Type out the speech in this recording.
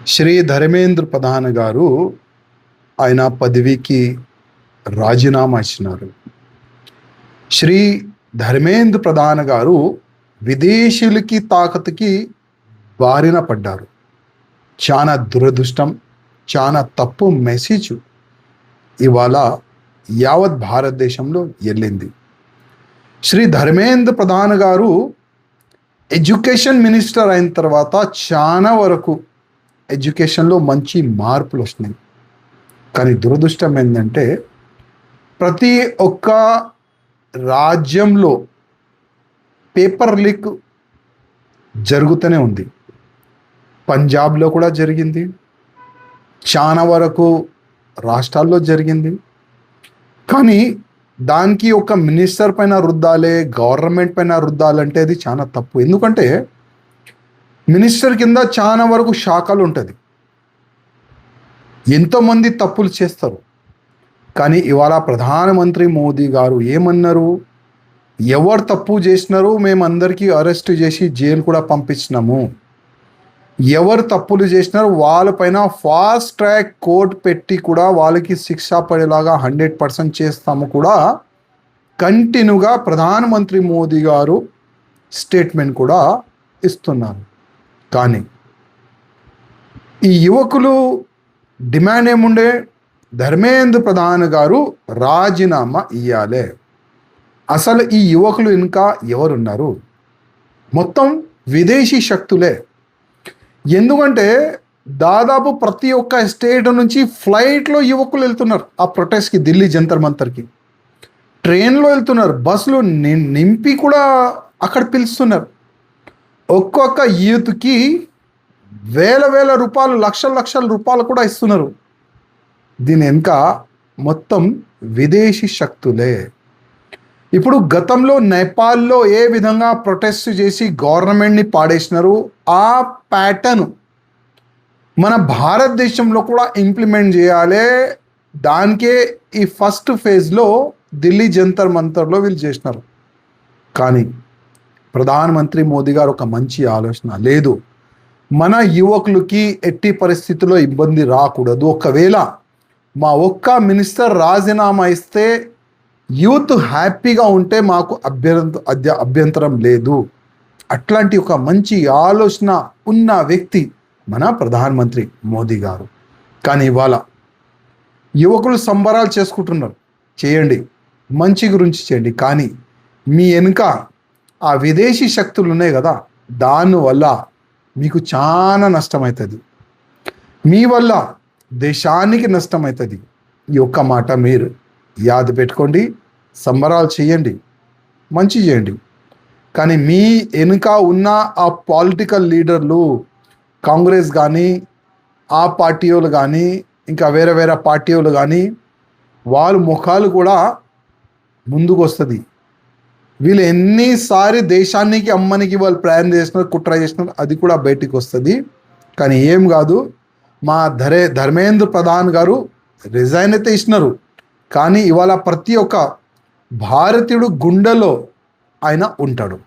శ్రీ ధర్మేంద్ర ప్రధాన్ గారు ఆయన పదవికి రాజీనామా ఇచ్చినారు. శ్రీ ధర్మేంద్ర ప్రధాన్ గారు విదేశీయులకి తాకతుకి బారిన పడ్డారు. చాలా దురదృష్టం, చాలా తప్పు మెసేజ్ ఇవాళ యావత్ భారతదేశంలో వెళ్ళింది. శ్రీ ధర్మేంద్ర ప్రధాన్ గారు ఎడ్యుకేషన్ మినిస్టర్ అయిన తర్వాత చాలా వరకు ఎడ్యుకేషన్లో మంచి మార్పులు వస్తున్నాయి. కానీ దురదృష్టం ఏంటంటే ప్రతి ఒక్క రాజ్యంలో పేపర్ లీక్ జరుగుతూనే ఉంది. పంజాబ్లో కూడా జరిగింది, చాలా వరకు రాష్ట్రాల్లో జరిగింది. కానీ దానికి ఒక మినిస్టర్ పైన రుద్దాలే, గవర్నమెంట్ పైన రుద్దాలంటే అది చాలా తప్పు. ఎందుకంటే మినిస్టర్ కింద చాలా వరకు శాఖలు ఉంటుంది, ఎంతోమంది తప్పులు చేస్తారు. కానీ ఇవాళ ప్రధానమంత్రి మోదీ గారు ఏమన్నారు, ఎవరు తప్పు చేసినారు మేమందరికీ అరెస్ట్ చేసి జైలు కూడా పంపించినాము, ఎవరు తప్పులు చేసినారు వాళ్ళపైన ఫాస్ట్ ట్రాక్ కోర్టు పెట్టి కూడా వాళ్ళకి శిక్ష పడేలాగా 100% చేస్తాము కూడా కంటిన్యూగా ప్రధానమంత్రి మోదీ గారు స్టేట్మెంట్ కూడా ఇస్తున్నారు. కానీ ఈ యువకులు డిమాండ్ ఏముండే, ధర్మేంద్ర ప్రధాన్ గారు రాజీనామా ఇయ్యాలే. అసలు ఈ యువకులు ఇంకా ఎవరున్నారు? మొత్తం విదేశీ శక్తులే. ఎందుకంటే దాదాపు ప్రతి ఒక్క స్టేట్ నుంచి ఫ్లైట్లో యువకులు వెళ్తున్నారు ఆ ప్రొటెస్ట్కి, ఢిల్లీ జంతర్ మంతర్కి. ట్రైన్లో వెళ్తున్నారు, బస్సులు నింపి కూడా అక్కడ పిలుస్తున్నారు. ఒక్కొక్క యూత్కి వేల రూపాయలు, లక్షల రూపాయలు కూడా ఇస్తున్నారు. దీని వెనుక మొత్తం విదేశీ శక్తులే. ఇప్పుడు గతంలో నేపాల్లో ఏ విధంగా ప్రొటెస్ట్ చేసి గవర్నమెంట్ని పాడేసినారు, ఆ ప్యాటర్న్ మన భారతదేశంలో కూడా ఇంప్లిమెంట్ చేయాలి. దానికే ఈ ఫస్ట్ ఫేజ్లో ఢిల్లీ జంతర్ మంతర్లో వీళ్ళు చేసినారు. కానీ ప్రధానమంత్రి మోదీ గారు ఒక మంచి ఆలోచన లేదు, మన యువకులకి ఎట్టి పరిస్థితుల్లో ఇబ్బంది రాకూడదు, ఒకవేళ మా ఒక్క మినిస్టర్ రాజీనామా ఇస్తే యూత్ హ్యాపీగా ఉంటే మాకు అభ్యంతరం లేదు. అట్లాంటి ఒక మంచి ఆలోచన ఉన్న వ్యక్తి మన ప్రధానమంత్రి మోదీ గారు. కానీ ఇవాళ యువకులు సంబరాలు చేసుకుంటున్నారు, చేయండి, మంచి గురించి చేయండి. కానీ మీ వెనుక ఆ విదేశీ శక్తులు ఉన్నాయి కదా, దానివల్ల మీకు చాలా నష్టమవుతుంది, మీ వల్ల దేశానికి నష్టమవుతుంది. ఈ ఒక్క మాట మీరు యాద పెట్టుకోండి. సంబరాలు చేయండి, మంచి చేయండి. కానీ మీ వెనుక ఉన్న ఆ పొలిటికల్ లీడర్లు, కాంగ్రెస్ కానీ, ఆ పార్టీ వాళ్ళు కానీ, ఇంకా వేరే పార్టీ వాళ్ళు కానీ, వాళ్ళ ముఖాలు కూడా ముందుకు వస్తుంది. వీళ్ళు ఎన్నిసారి దేశానికి అమ్మనికి వాళ్ళు ప్రయాణం చేసినారు, కుట్ర చేసినారు, అది కూడా బయటికి వస్తుంది. కానీ ఏం కాదు, మా ధర్మేంద్ర ప్రధాన్ గారు రిజైన్ అయితే ఇచ్చినారు. కానీ ఇవాళ ప్రతి ఒక్క భారతీయుడు గుండెలో ఆయన ఉంటాడు.